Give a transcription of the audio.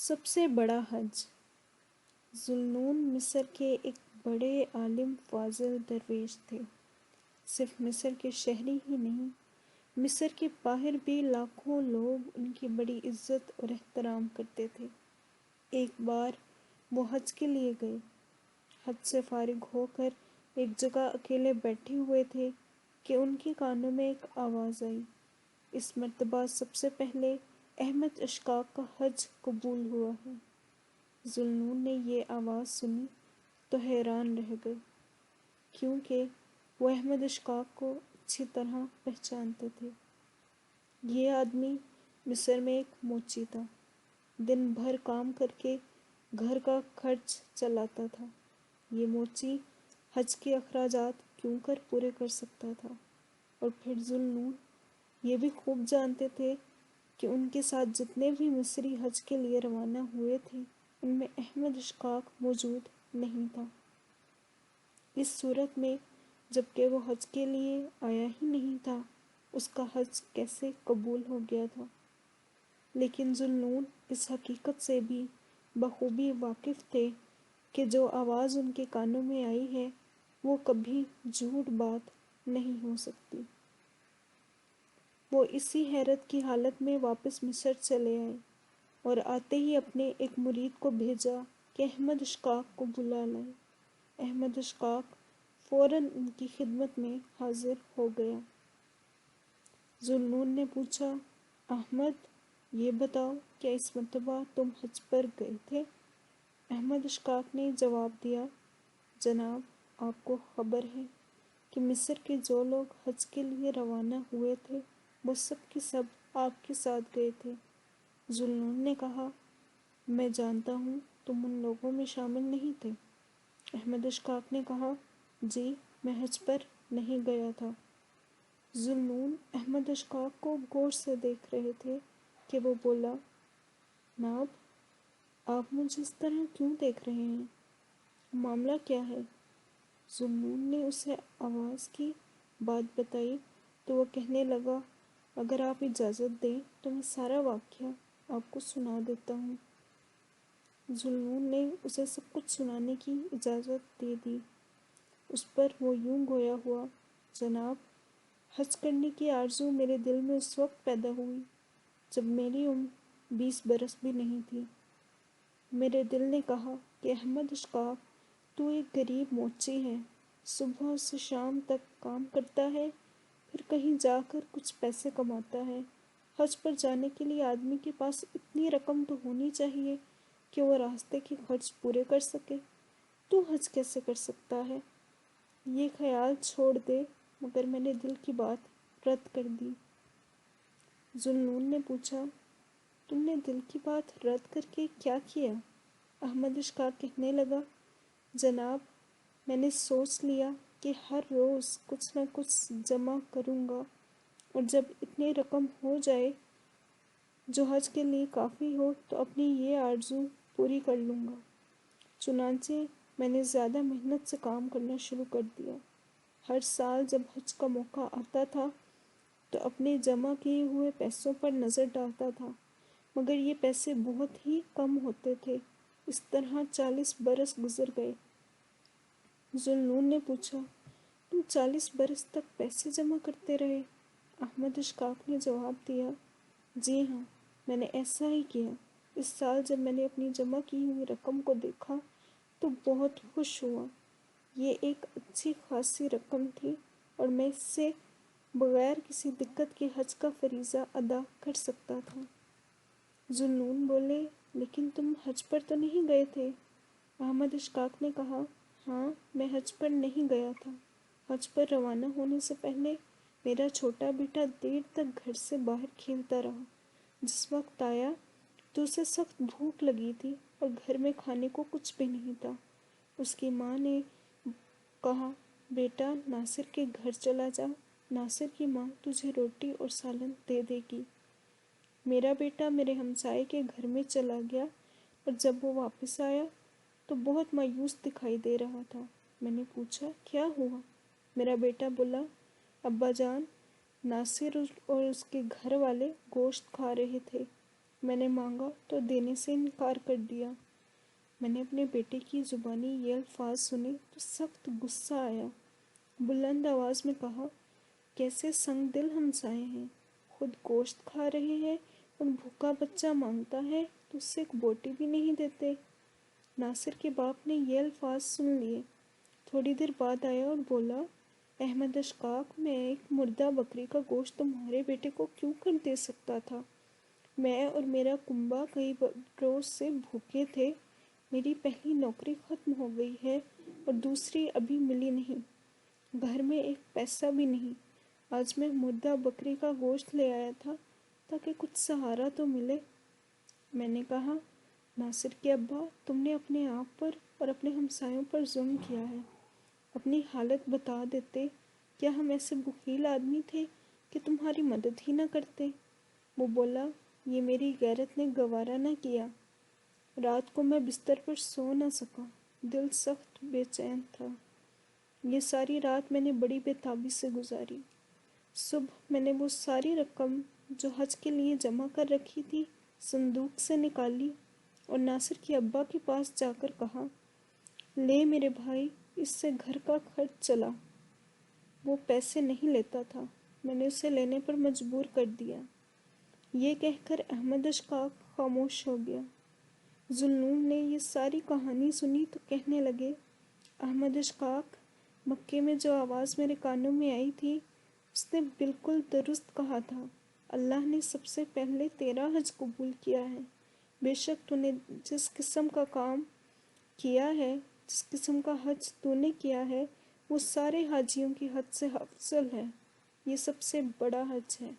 سب سے بڑا حج۔ ذوالنون مصر کے ایک بڑے عالم فاضل درویش تھے۔ صرف مصر کے شہری ہی نہیں، مصر کے باہر بھی لاکھوں لوگ ان کی بڑی عزت اور احترام کرتے تھے۔ ایک بار وہ حج کے لیے گئے۔ حج سے فارغ ہو کر ایک جگہ اکیلے بیٹھے ہوئے تھے کہ ان کے کانوں میں ایک آواز آئی۔ اس مرتبہ سب سے پہلے احمد اشفاق کا حج قبول ہوا ہے۔ ذوالنون نے یہ آواز سنی تو حیران رہ گئے، کیونکہ وہ احمد اشفاق کو اچھی طرح پہچانتے تھے۔ یہ آدمی مصر میں ایک موچی تھا، دن بھر کام کر کے گھر کا خرچ چلاتا تھا۔ یہ موچی حج کے اخراجات کیوں کر پورے کر سکتا تھا؟ اور پھر ذوالنون یہ بھی خوب جانتے تھے کہ ان کے ساتھ جتنے بھی مصری حج کے لیے روانہ ہوئے تھے ان میں احمد اشفاق موجود نہیں تھا۔ اس صورت میں جبکہ وہ حج کے لیے آیا ہی نہیں تھا، اس کا حج کیسے قبول ہو گیا تھا؟ لیکن ذوالنون اس حقیقت سے بھی بخوبی واقف تھے کہ جو آواز ان کے کانوں میں آئی ہے وہ کبھی جھوٹ بات نہیں ہو سکتی۔ وہ اسی حیرت کی حالت میں واپس مصر چلے آئے اور آتے ہی اپنے ایک مرید کو بھیجا کہ احمد اشفاق کو بلا لائے۔ احمد اشفاق فوراً ان کی خدمت میں حاضر ہو گیا۔ ذوالنون نے پوچھا، احمد، یہ بتاؤ کیا اس مرتبہ تم حج پر گئے تھے؟ احمد اشفاق نے جواب دیا، جناب، آپ کو خبر ہے کہ مصر کے جو لوگ حج کے لیے روانہ ہوئے تھے وہ سب کے سب آپ کے ساتھ گئے تھے۔ ذوالنون نے کہا، میں جانتا ہوں تم ان لوگوں میں شامل نہیں تھے۔ احمد اشفاق نے کہا، جی، میں حج پر نہیں گیا تھا۔ ذوالنون احمد اشفاق کو غور سے دیکھ رہے تھے کہ وہ بولا، جناب، آپ مجھے اس طرح کیوں دیکھ رہے ہیں؟ معاملہ کیا ہے؟ ذوالنون نے اسے آواز کی بات بتائی تو وہ کہنے لگا، اگر آپ اجازت دیں تو میں سارا واقعہ آپ کو سنا دیتا ہوں۔ ذوالنون نے اسے سب کچھ سنانے کی اجازت دے دی۔ اس پر وہ یوں گویا ہوا، جناب، حج کرنے کی آرزو میرے دل میں اس وقت پیدا ہوئی جب میری عمر 20 برس بھی نہیں تھی۔ میرے دل نے کہا کہ احمد اشفاق، تو ایک غریب موچی ہے، صبح سے شام تک کام کرتا ہے، پھر کہیں جا کر کچھ پیسے کماتا ہے۔ حج پر جانے کے لیے آدمی کے پاس اتنی رقم تو ہونی چاہیے کہ وہ راستے کے خرچ پورے کر سکے۔ تو حج کیسے کر سکتا ہے؟ یہ خیال چھوڑ دے، مگر میں نے دل کی بات رد کر دی۔ ذوالنون نے پوچھا، تم نے دل کی بات رد کر کے کیا کیا؟ احمد اشفاق کہنے لگا، جناب، میں نے سوچ لیا کہ ہر روز کچھ نہ کچھ جمع کروں گا اور جب اتنی رقم ہو جائے جو حج کے لیے کافی ہو تو اپنی یہ آرزو پوری کر لوں گا۔ چنانچہ میں نے زیادہ محنت سے کام کرنا شروع کر دیا۔ ہر سال جب حج کا موقع آتا تھا تو اپنے جمع کیے ہوئے پیسوں پر نظر ڈالتا تھا، مگر یہ پیسے بہت ہی کم ہوتے تھے۔ اس طرح 40 برس گزر گئے۔ ذوالنون نے پوچھا، تم 40 برس تک پیسے جمع کرتے رہے؟ احمد اشفاق نے جواب دیا، جی ہاں، میں نے ایسا ہی کیا۔ اس سال جب میں نے اپنی جمع کی ہوئی رقم کو دیکھا تو بہت خوش ہوا۔ یہ ایک اچھی خاصی رقم تھی اور میں اس سے بغیر کسی دقت کے حج کا فریضہ ادا کر سکتا تھا۔ ذوالنون بولے، لیکن تم حج پر تو نہیں گئے تھے؟ احمد اشفاق نے کہا، ہاں، میں حج پر نہیں گیا تھا۔ حج پر روانہ ہونے سے پہلے میرا چھوٹا بیٹا دیر تک گھر سے باہر کھیلتا رہا۔ جس وقت آیا تو اسے سخت بھوک لگی تھی اور گھر میں کھانے کو کچھ بھی نہیں تھا۔ اس کی ماں نے کہا، بیٹا، ناصر کے گھر چلا جا، ناصر کی ماں تجھے روٹی اور سالن دے دے گی۔ میرا بیٹا میرے ہمسائے کے گھر میں چلا گیا اور جب وہ واپس آیا تو بہت مایوس دکھائی دے رہا تھا۔ میں نے پوچھا، کیا ہوا؟ میرا بیٹا بولا، ابا جان، ناصر اور اس کے گھر والے گوشت کھا رہے تھے میں نے مانگا تو دینے سے انکار کر دیا۔ میں نے اپنے بیٹے کی زبانی یہ الفاظ سنے تو سخت غصہ آیا۔ بلند آواز میں کہا، کیسے سنگ دل ہمسائے ہیں، خود گوشت کھا رہے ہیں اور بھوکا بچہ مانگتا ہے تو اس سے ایک بوٹی بھی نہیں دیتے۔ ناصر کے باپ نے یہ الفاظ سن لیے، تھوڑی دیر بعد آیا اور بولا، احمد اشفاق، میں ایک مردہ بکری کا گوشت تمہارے بیٹے کو کیوں کر دے سکتا تھا؟ میں اور میرا کنبہ کئی روز سے بھوکے تھے، میری پہلی نوکری ختم ہو گئی ہے اور دوسری ابھی ملی نہیں، گھر میں ایک پیسہ بھی نہیں، آج میں مردہ بکری کا گوشت لے آیا تھا تاکہ کچھ سہارا تو ملے۔ میں نے کہا، ناصر کے ابا، تم نے اپنے آپ پر اور اپنے ہمسایوں پر ظلم کیا ہے، اپنی حالت بتا دیتے، کیا ہم ایسے بخیل آدمی تھے کہ تمہاری مدد ہی نہ کرتے؟ وہ بولا، یہ میری غیرت نے گوارا نہ کیا، رات کو میں بستر پر سو نہ سکا، دل سخت بے چین تھا، یہ ساری رات میں نے بڑی بے تابی سے گزاری۔ صبح میں نے وہ ساری رقم جو حج کے لیے جمع کر رکھی تھی صندوق سے نکالی اور ناصر کے ابا کے پاس جا کر کہا، لے میرے بھائی، اس سے گھر کا خرچ چلا۔ وہ پیسے نہیں لیتا تھا، میں نے اسے لینے پر مجبور کر دیا۔ یہ کہہ کر احمد اشفاق خاموش ہو گیا۔ ذوالنون نے یہ ساری کہانی سنی تو کہنے لگے، احمد اشفاق، مکے میں جو آواز میرے کانوں میں آئی تھی اس نے بالکل درست کہا تھا، اللہ نے سب سے پہلے تیرا حج قبول کیا ہے۔ بے شک تو نے جس قسم کا کام کیا ہے، جس قسم کا حج تو نے کیا ہے، وہ سارے حاجیوں کی حج سے افضل ہے، یہ سب سے بڑا حج ہے۔